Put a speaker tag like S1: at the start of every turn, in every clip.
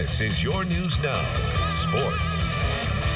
S1: This is your News Now Sports.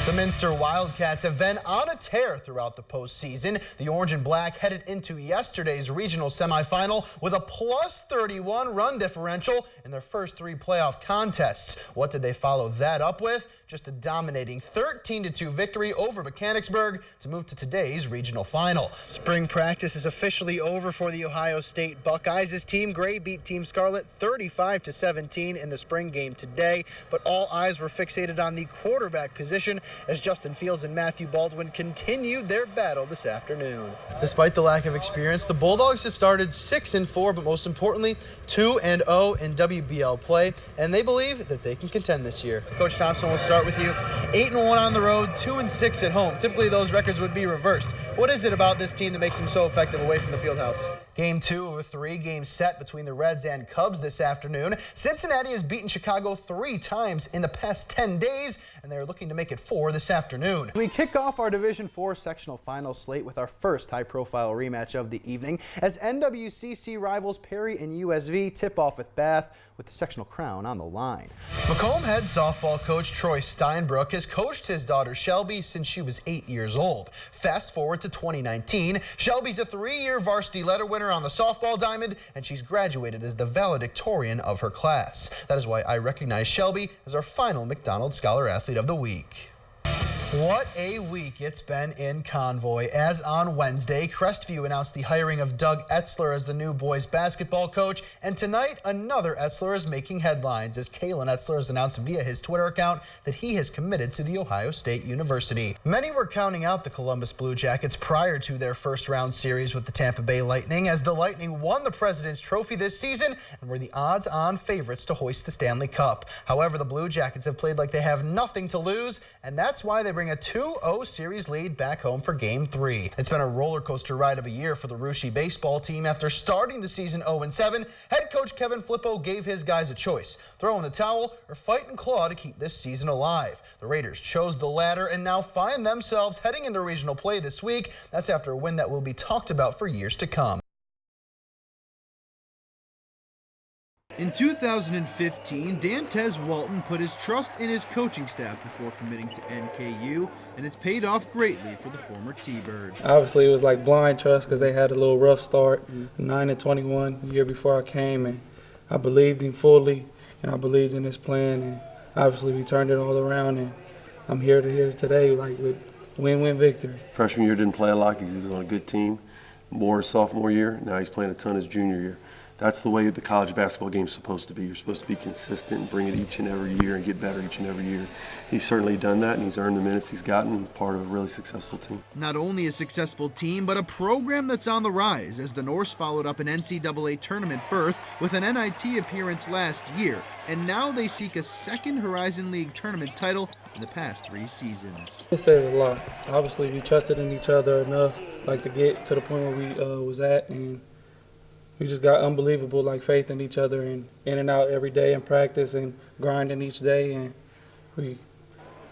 S2: The Minster Wildcats have been on a tear throughout the postseason. The Orange and Black headed into yesterday's regional semifinal with a +31 run differential in their first 3 playoff contests. What did they follow that up with? Just a dominating 13-2 victory over Mechanicsburg to move to today's regional final. Spring practice is officially over for the Ohio State Buckeyes. This Team Gray beat Team Scarlet 35-17 in the spring game today, but all eyes were fixated on the quarterback position as Justin Fields and Matthew Baldwin continued their battle this afternoon. Despite the lack of experience, the Bulldogs have started 6-4, but most importantly, 2-0 in WBL play, and they believe that they can contend this year. Coach Thompson will start with you. 8-1 on the road, 2-6 at home. Typically, those records would be reversed. What is it about this team that makes them so effective away from the fieldhouse? Game 2 of a 3-game set between the Reds and Cubs this afternoon. Cincinnati has beaten Chicago 3 times in the past 10 days, and they're looking to make it 4 this afternoon. We kick off our Division 4 sectional final slate with our first high-profile rematch of the evening as NWCC rivals Perry and USV tip off with Bath with the sectional crown on the line. Macomb head softball coach Troy Steinbrook has coached his daughter Shelby since she was 8 years old. Fast forward to 2019, Shelby's a 3-year varsity letter winner on the softball diamond, and she's graduated as the valedictorian of her class. That is why I recognize Shelby as our final McDonald Scholar Athlete of the Week. What a week it's been in Convoy. As on Wednesday, Crestview announced the hiring of Doug Etzler as the new boys basketball coach, and tonight another Etzler is making headlines as Kalen Etzler has announced via his Twitter account that he has committed to the Ohio State University. Many were counting out the Columbus Blue Jackets prior to their first-round series with the Tampa Bay Lightning, as the Lightning won the President's Trophy this season and were the odds-on favorites to hoist the Stanley Cup. However, the Blue Jackets have played like they have nothing to lose, and that's why they bring a 2-0 series lead back home for Game 3. It's been a roller coaster ride of a year for the Russia baseball team. After starting the season 0-7, head coach Kevin Flippo gave his guys a choice: throw in the towel or fight and claw to keep this season alive. The Raiders chose the latter and now find themselves heading into regional play this week. That's after a win that will be talked about for years to come. In 2015, Dantez Walton put his trust in his coaching staff before committing to NKU, and it's paid off greatly for the former T-Bird.
S3: Obviously, it was like blind trust because they had a little rough start, 9-21 the year before I came, and I believed him fully, and I believed in his plan, and obviously we turned it all around, and I'm here today like with win-win victory.
S4: Freshman year didn't play a lot because he was on a good team. More his sophomore year, now he's playing a ton his junior year. That's the way the college basketball game is supposed to be. You're supposed to be consistent and bring it each and every year and get better each and every year. He's certainly done that, and he's earned the minutes he's gotten and part of a really successful team.
S2: Not only a successful team, but a program that's on the rise, as the Norse followed up an NCAA tournament berth with an NIT appearance last year, and now they seek a second Horizon League tournament title in the past 3 seasons.
S3: It says a lot. Obviously, we trusted in each other enough, like to get to the point where we was at, and we just got unbelievable faith in each other and in and out every day in practice and grinding each day. And we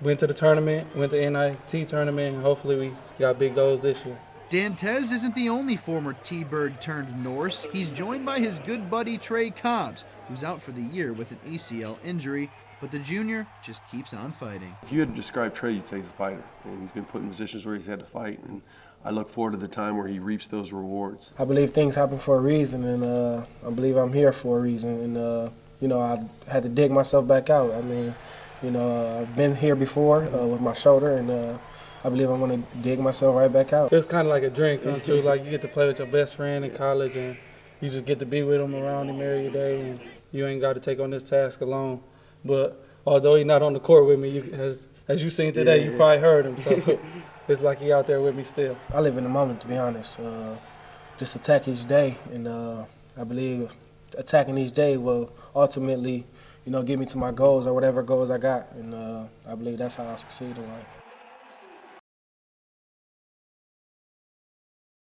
S3: went to the tournament, went to NIT tournament, and hopefully we got big goals this year.
S2: Dantez isn't the only former T-Bird turned Norse. He's joined by his good buddy Trey Cobbs, who's out for the year with an ACL injury, but the junior just keeps on fighting.
S4: If you had to describe Trey, you'd say he's a fighter, and he's been put in positions where he's had to fight, and I look forward to the time where he reaps those rewards.
S5: I believe things happen for a reason, and I believe I'm here for a reason. And, I had to dig myself back out. I mean, I've been here before with my shoulder, and I believe I'm going to dig myself right back out.
S3: It's kind of like a dream come true. Like, you get to play with your best friend in college, and you just get to be with him around him every day, and you ain't got to take on this task alone. But although he's not on the court with me, as you seen today, you probably heard him. So it's like he out there with me still.
S5: I live in the moment, to be honest. Just attack each day, and I believe attacking each day will ultimately, get me to my goals or whatever goals I got, and I believe that's how I succeed in life.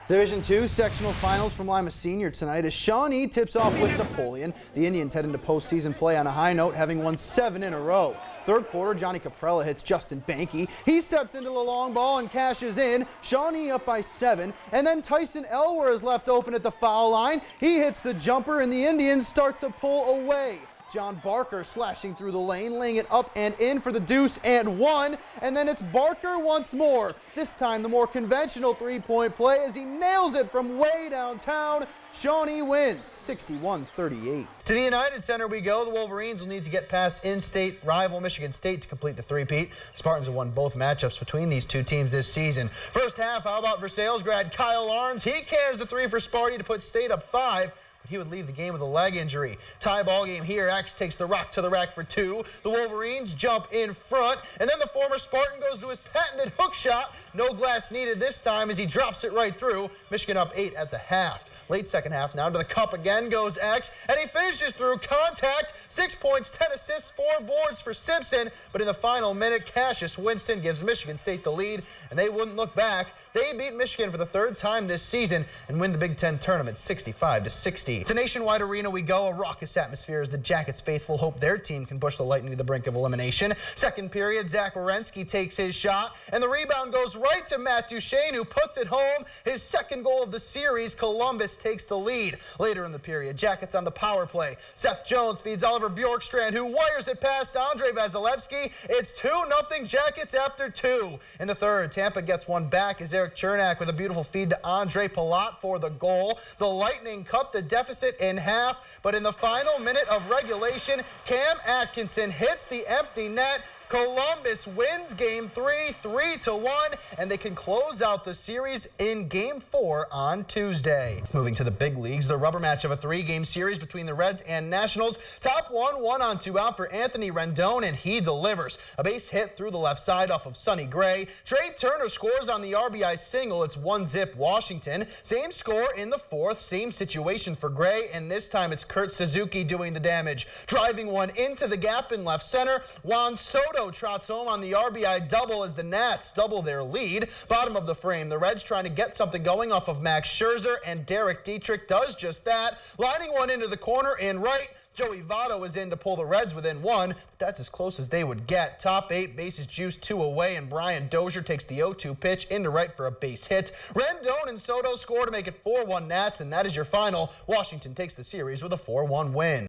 S2: Division 2 sectional finals from Lima Senior tonight as Shawnee tips off with Napoleon. The Indians head into postseason play on a high note, having won 7 in a row. Third quarter, Johnny Caprella hits Justin Banky. He steps into the long ball and cashes in. Shawnee up by 7. And then Tyson Elwer is left open at the foul line. He hits the jumper and the Indians start to pull away. John Barker slashing through the lane, laying it up and in for the deuce and one. And then it's Barker once more. This time the more conventional three-point play as he nails it from way downtown. Shawnee wins 61-38. To the United Center we go. The Wolverines will need to get past in-state rival Michigan State to complete the three-peat. Spartans have won both matchups between these two teams this season. First half, how about Versailles grad Kyle Arns? He cans the three for Sparty to put State up 5. He would leave the game with a leg injury. Tie ball game here. X takes the rock to the rack for 2. The Wolverines jump in front, and then the former Spartan goes to his patented hook shot. No glass needed this time as he drops it right through. Michigan up 8 at the half. Late second half, now to the cup again goes X, and he finishes through contact. 6 points, 10 assists, 4 boards for Simpson. But in the final minute, Cassius Winston gives Michigan State the lead, and they wouldn't look back. They beat Michigan for the 3rd time this season and win the Big Ten tournament 65-60. To Nationwide Arena we go. A raucous atmosphere as the Jackets faithful hope their team can push the Lightning to the brink of elimination. Second period, Zach Werenski takes his shot, and the rebound goes right to Matt Duchesne, who puts it home. His second goal of the series. Columbus takes the lead. Later in the period, Jackets on the power play. Seth Jones feeds Oliver Bjorkstrand, who wires it past Andre Vasilevsky. It's 2-0 Jackets after 2. In the third, Tampa gets one back as Eric Chernak with a beautiful feed to Andre Palat for the goal. The Lightning cut the deficit in half, but in the final minute of regulation, Cam Atkinson hits the empty net. Columbus wins Game 3, 3-1, and they can close out the series in Game 4 on Tuesday. Moving to the big leagues, the rubber match of a 3-game series between the Reds and Nationals. Top 1 on 2 out for Anthony Rendon, and he delivers. A base hit through the left side off of Sonny Gray. Trey Turner scores on the RBI single. It's 1-zip Washington. Same score in the 4th. Same situation for Gray, and this time it's Kurt Suzuki doing the damage. Driving one into the gap in left center. Juan Soto trots home on the RBI double as the Nats double their lead. Bottom of the frame, the Reds trying to get something going off of Max Scherzer, and Derek Dietrich does just that. Lining one into the corner in right. Joey Votto is in to pull the Reds within 1, but that's as close as they would get. Top 8, bases juiced 2 away, and Brian Dozier takes the 0-2 pitch into right for a base hit. Rendon and Soto score to make it 4-1 Nats, and that is your final. Washington takes the series with a 4-1 win.